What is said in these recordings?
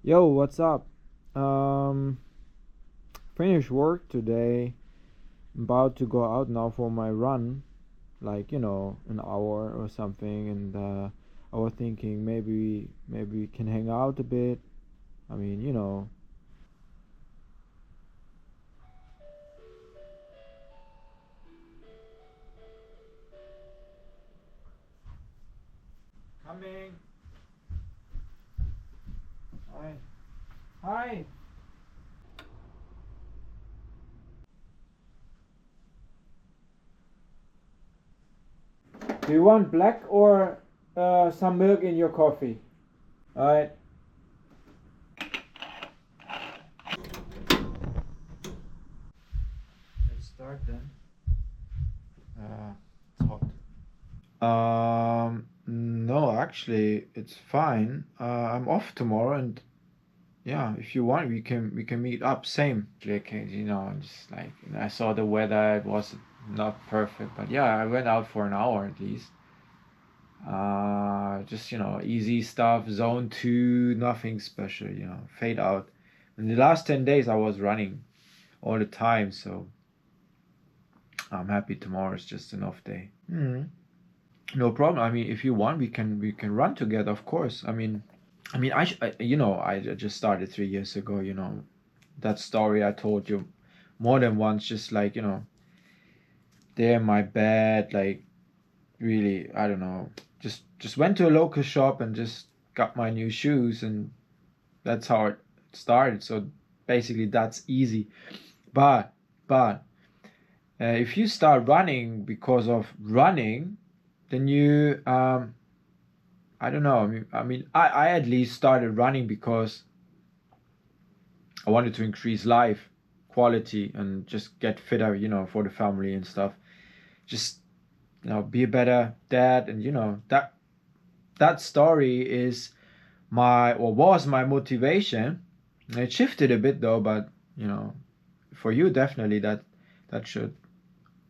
Yo, what's up? Um, Finished work today. About to go out now for my run, like an hour or something. And I was thinking maybe we can hang out a bit. I mean. Coming. Hi. Hi. Do you want black or some milk in your coffee? Alright. Let's start then. It's hot. No, actually, it's fine. I'm off tomorrow, and yeah, if you want, we can meet up. Same. Okay, just like I saw the weather, it was not perfect, but yeah, I went out for an hour at least. Just easy stuff, zone two, nothing special. Fade out. In the last 10 days, I was running all the time, so I'm happy tomorrow is just an off day. No problem. I mean, if you want, we can run together, of course. I just started 3 years ago. That story I told you more than once. Just like there in my bed, like really, I don't know. Just went to a local shop and just got my new shoes, and that's how it started. So basically, that's easy. But if you start running because of running, then you I don't know. I at least started running because I wanted to increase life quality and just get fitter, for the family and stuff. Just be a better dad, and that story is my or was my motivation. It shifted a bit though, but for you definitely that should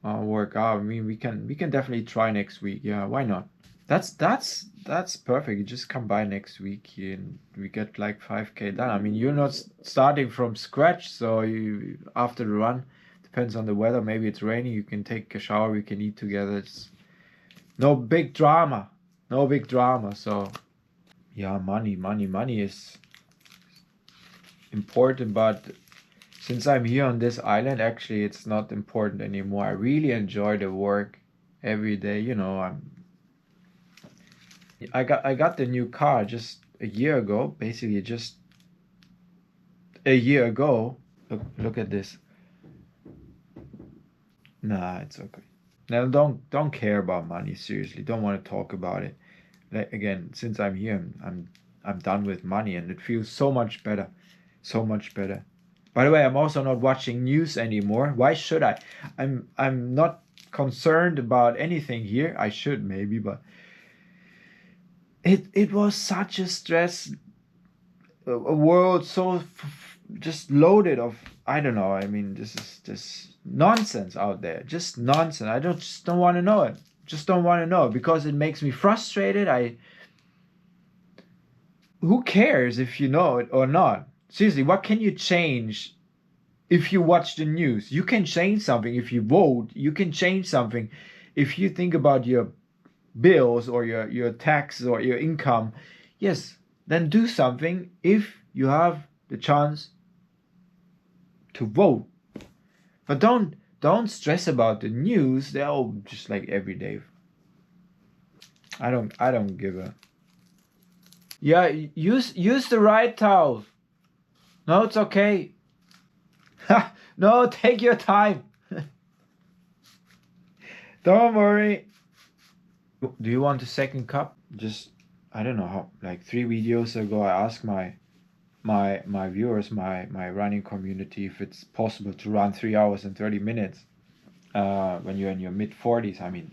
work out. I mean, we can definitely try next week. Yeah, why not? That's perfect. You just come by next week and we get like 5K done. I mean, you're not starting from scratch, so you after the run, depends on the weather. Maybe it's raining. You can take a shower. We can eat together. It's no big drama. No big drama. So yeah, money is important, but since I'm here on this island, actually, it's not important anymore. I really enjoy the work every day. I got the new car just a year ago, basically just a year ago. Look at this. Nah, it's okay. Now don't care about money. Seriously, don't want to talk about it. Like, again, since I'm here, I'm done with money, and it feels so much better, so much better. By the way, I'm also not watching news anymore. Why should I? I'm not concerned about anything here. I should maybe, but it was such a stress, a world so just loaded of, I don't know. I mean, this is just nonsense out there. Just nonsense. I don't want to know it. Just don't want to know it because it makes me frustrated. Who cares if you know it or not? Seriously, what can you change if you watch the news? You can change something if you vote. You can change something if you think about your bills or your taxes or your income. Yes, then do something if you have the chance to vote. But don't stress about the news. They're all just like every day. I don't give a. Yeah, use the right towel. No, it's okay. No, take your time. Don't worry. Do you want a second cup? Just I don't know how. Like 3 videos ago, I asked my viewers, my running community, if it's possible to run 3 hours and 30 minutes when you're in your mid 40s. I mean,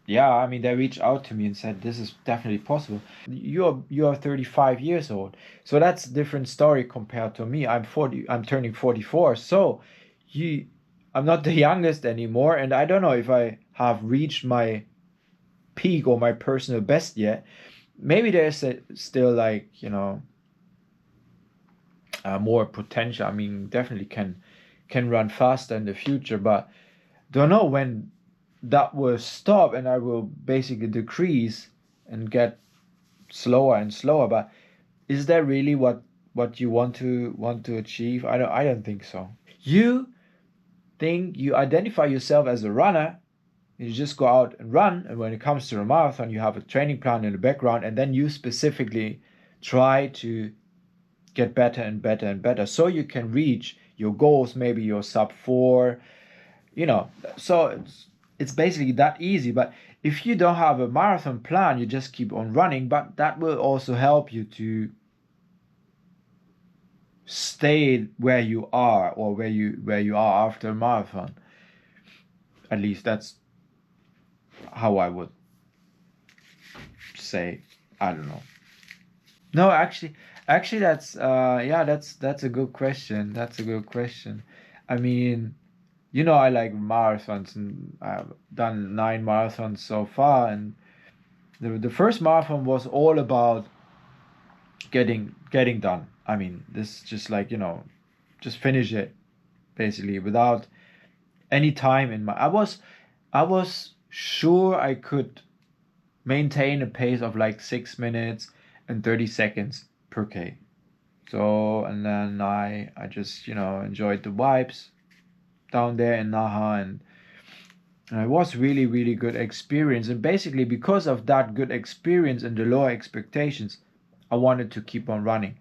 yeah, I mean they reached out to me and said this is definitely possible. You're 35 years old, so that's a different story compared to me. I'm 40. I'm turning 44. So you, I'm not the youngest anymore, and I don't know if I have reached my peak or my personal best yet. Maybe there's still like more potential. I mean, definitely can run faster in the future, but don't know when that will stop and I will basically decrease and get slower and slower. But is that really what you want to achieve? I don't think so. You think you identify yourself as a runner, you just go out and run, and when it comes to a marathon, you have a training plan in the background, and then you specifically try to get better and better and better so you can reach your goals, maybe your sub 4, you know. So it's basically that easy. But if you don't have a marathon plan, you just keep on running, but that will also help you to stay where you are, or where you are after a marathon. At least that's how I would say. I don't know. No, actually, that's yeah, that's a good question. That's a good question. I mean, I like marathons, and I've done 9 marathons so far, and the first marathon was all about getting done. I mean, this just like just finish it basically without any time in my. I was sure I could maintain a pace of like 6 minutes and 30 seconds per k. So, and then I just enjoyed the vibes down there in Naha, and it was really really good experience. And basically because of that good experience and the lower expectations, I wanted to keep on running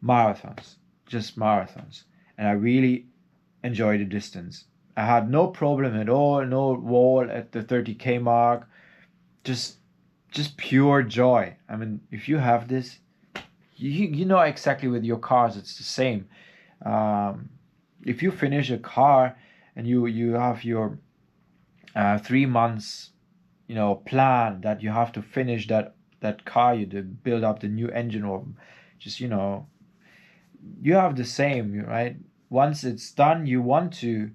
marathons, just marathons, and I really enjoyed the distance. I had no problem at all, no wall at the 30k mark, just just pure joy. I mean, if you have this, you know exactly with your cars it's the same. Um, if you finish a car and you have your 3 months plan that you have to finish that car, you to build up the new engine, or just you have the same, right? Once it's done, you want to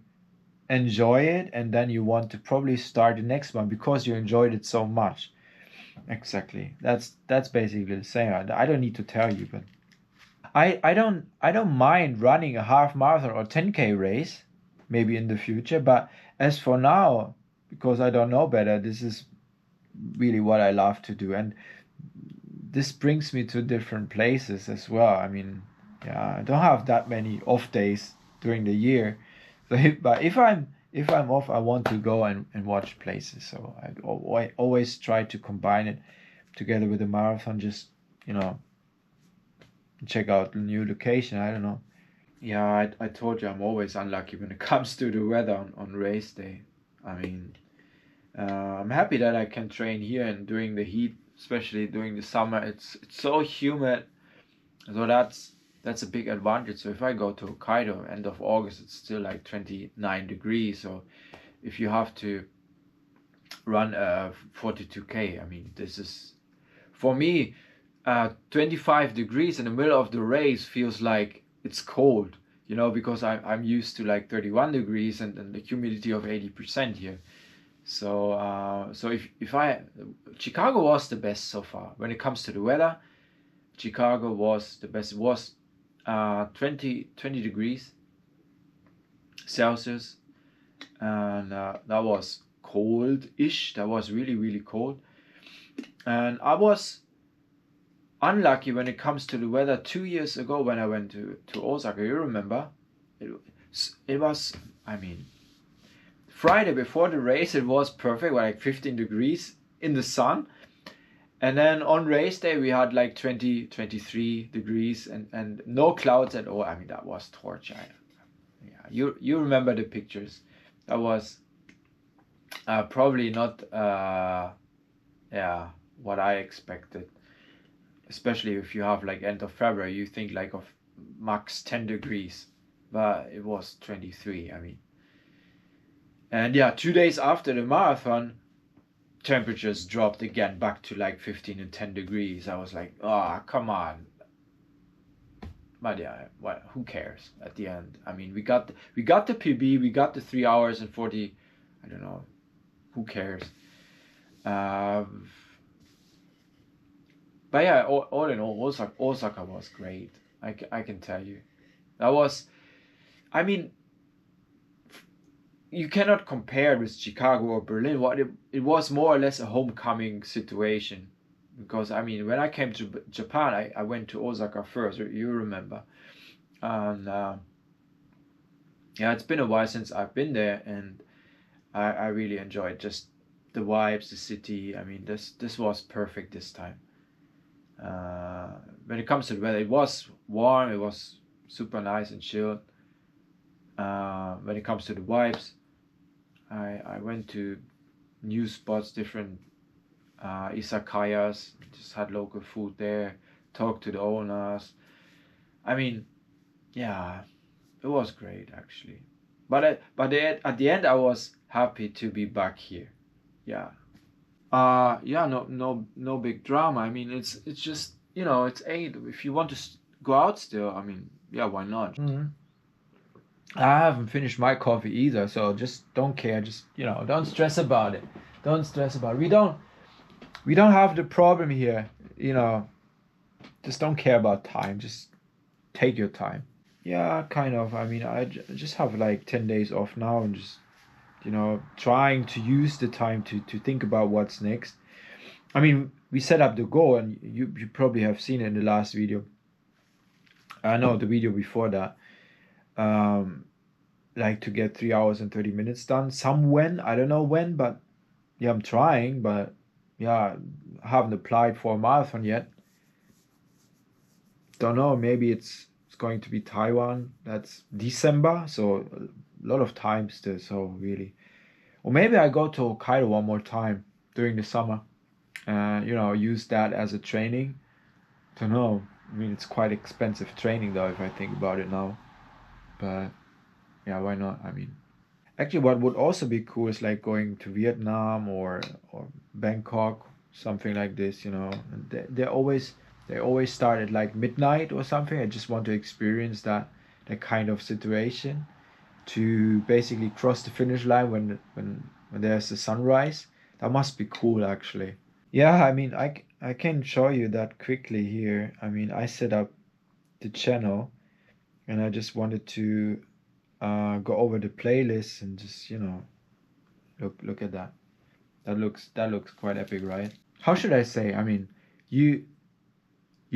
enjoy it, and then you want to probably start the next one because you enjoyed it so much. Exactly. That's basically the same. I don't need to tell you, but I don't mind running a half marathon or 10k race, maybe in the future. But as for now, because I don't know better, this is really what I love to do, and this brings me to different places as well. I mean, yeah, I don't have that many off days during the year, so but if I'm off, I want to go and watch places. So I always try to combine it together with the marathon. Just you know, check out the new location. I don't know. Yeah, I told you I'm always unlucky when it comes to the weather on race day. I mean, I'm happy that I can train here and during the heat, especially during the summer. It's so humid, so that's a big advantage. So if I go to Hokkaido end of August, it's still like 29 degrees. So if you have to run 42k, I mean, this is for me 25 degrees in the middle of the race feels like it's cold, because I'm used to like 31 degrees and the humidity of 80% here. So if I Chicago was the best so far when it comes to the weather. Chicago was the best. It was 20 degrees Celsius, and that was cold-ish. That was really really cold, and I was unlucky when it comes to the weather 2 years ago when I went to Osaka. You remember? It was, I mean, Friday before the race, it was perfect, like 15 degrees in the sun. And then on race day, we had like 20, 23 degrees and no clouds at all. I mean, that was torture. Yeah, you remember the pictures. That was probably not, yeah, what I expected. Especially if you have like end of February, you think like of max 10 degrees. But it was 23, I mean. And yeah, 2 days after the marathon, temperatures dropped again back to like 15 and 10 degrees. I was like, oh, come on. But yeah, what? Who cares at the end? I mean, we got the PB, we got the 3 hours and 40. I don't know. Who cares? But yeah, all in all, Osaka was great. I can tell you. That was, I mean, you cannot compare with Chicago or Berlin. What it was more or less a homecoming situation. Because, I mean, when I came to Japan, I went to Osaka first, you remember. And yeah, it's been a while since I've been there, and I really enjoyed just the vibes, the city. I mean, this was perfect this time. When it comes to the weather, it was warm, it was super nice and chilled. When it comes to the vibes, I went to new spots, different izakayas, just had local food there, talked to the owners. I mean, yeah, it was great actually. But at the end, I was happy to be back here. Yeah. Yeah, no big drama. I mean, it's just, it's 8. If you want to go out still, I mean, yeah, why not? I haven't finished my coffee either, so just don't care. Just, don't stress about it. Don't stress about it. We don't have the problem here. Just don't care about time. Just take your time. Yeah, kind of. I mean, I just have like 10 days off now, and just, trying to use the time to think about what's next. I mean, we set up the goal, and you probably have seen it in the last video. I know the video before that. Like to get 3 hours and 30 minutes done. I don't know when, but yeah, I'm trying. But yeah, I haven't applied for a marathon yet. Don't know. Maybe it's going to be Taiwan. That's December, so a lot of time still. So really, or maybe I go to Hokkaido one more time during the summer. Use that as a training. Don't know. I mean, it's quite expensive training though, if I think about it now. But yeah, why not? I mean, actually, what would also be cool is like going to Vietnam or Bangkok, something like this. And they always start at like midnight or something. I just want to experience that kind of situation, to basically cross the finish line when there's the sunrise. That must be cool, actually. Yeah, I mean, I can show you that quickly here. I mean, I set up the channel, and I just wanted to go over the playlist and just, look at that. That looks quite epic, right? How should I say? I mean, you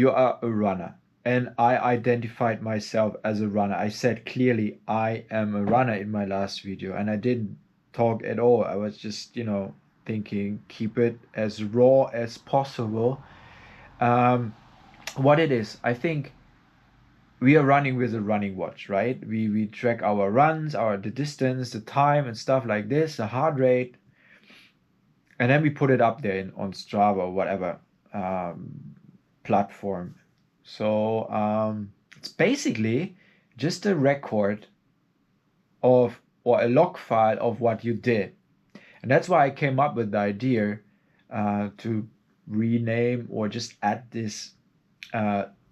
are a runner, and I identified myself as a runner. I said clearly I am a runner in my last video, and I didn't talk at all. I was just, thinking, keep it as raw as possible. What it is, I think we are running with a running watch, right? We track our runs, the distance, the time, and stuff like this, the heart rate, and then we put it up there on Strava or whatever platform. So it's basically just a record or a log file of what you did. And that's why I came up with the idea to rename or just add this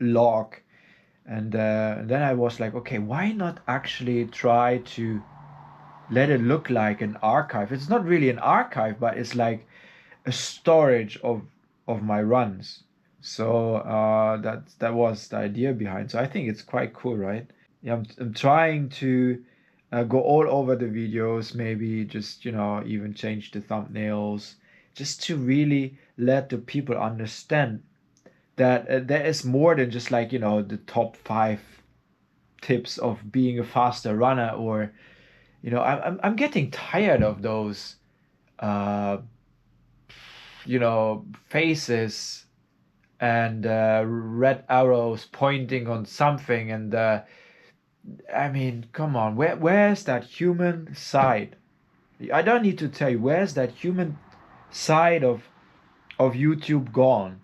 log. And then I was like, okay, why not actually try to let it look like an archive? It's not really an archive, but it's like a storage of my runs. So that was the idea behind. So I think it's quite cool, right? Yeah, I'm trying to go all over the videos, maybe just, even change the thumbnails, just to really let the people understand that there is more than just like, the top 5 tips of being a faster runner, or, I'm getting tired of those, faces and red arrows pointing on something, and I mean, come on, where's that human side? I don't need to tell you, where's that human side of YouTube gone?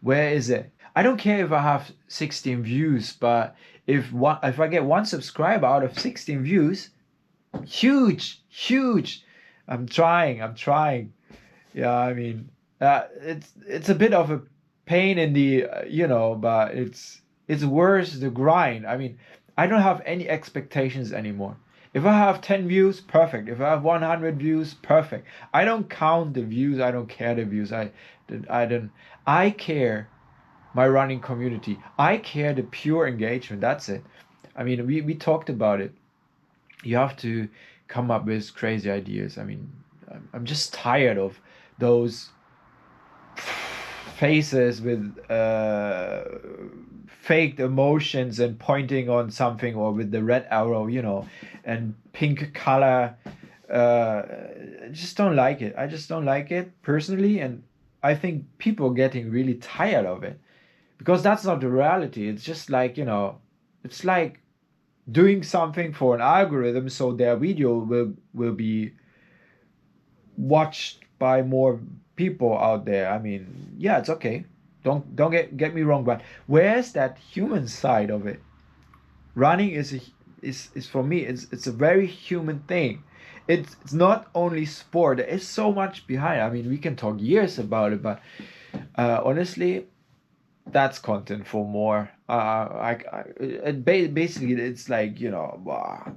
Where is it? I don't care if I have 16 views, but if I get 1 subscriber out of 16 views, huge. I'm trying. Yeah, I mean, it's a bit of a pain in the, but it's worth the grind. I mean, I don't have any expectations anymore. If I have 10 views, perfect. If I have 100 views, perfect. I don't count the views. I don't care the views. I don't. I care my running community. I care the pure engagement. That's it. I mean, we talked about it. You have to come up with crazy ideas. I mean, I'm just tired of those faces with faked emotions and pointing on something, or with the red arrow, and pink color. I just don't like it. I just don't like it personally, and I think people are getting really tired of it, because that's not the reality. It's just like, it's like doing something for an algorithm so their video will be watched by more people out there. I mean, yeah, it's okay. Don't get me wrong, but where's that human side of it? Running is for me, it's a very human thing. It's not only sport. There is so much behind. I mean, we can talk years about it, but honestly, that's content for more. Basically, it's like, wow.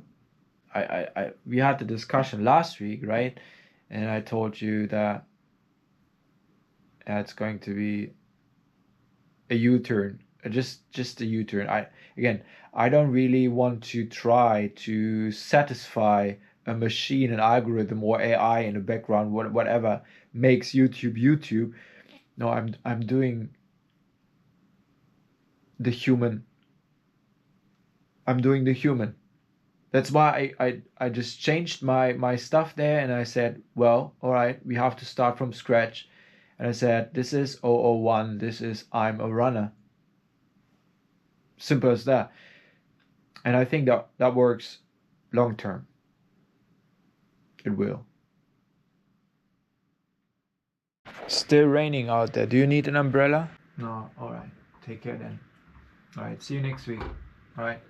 We had the discussion last week, right? And I told you that it's going to be a U-turn, just a U-turn. I don't really want to try to satisfy a machine, an algorithm, or AI in the background, whatever makes YouTube YouTube. No, I'm doing the human. I'm doing the human. That's why I just changed my stuff there, and I said, well, all right, we have to start from scratch. And I said, this is 001, this is I'm a runner. Simple as that. And I think that works long term. It will. Still raining out there. Do you need an umbrella? No, all right. Take care then. All right, see you next week. All right.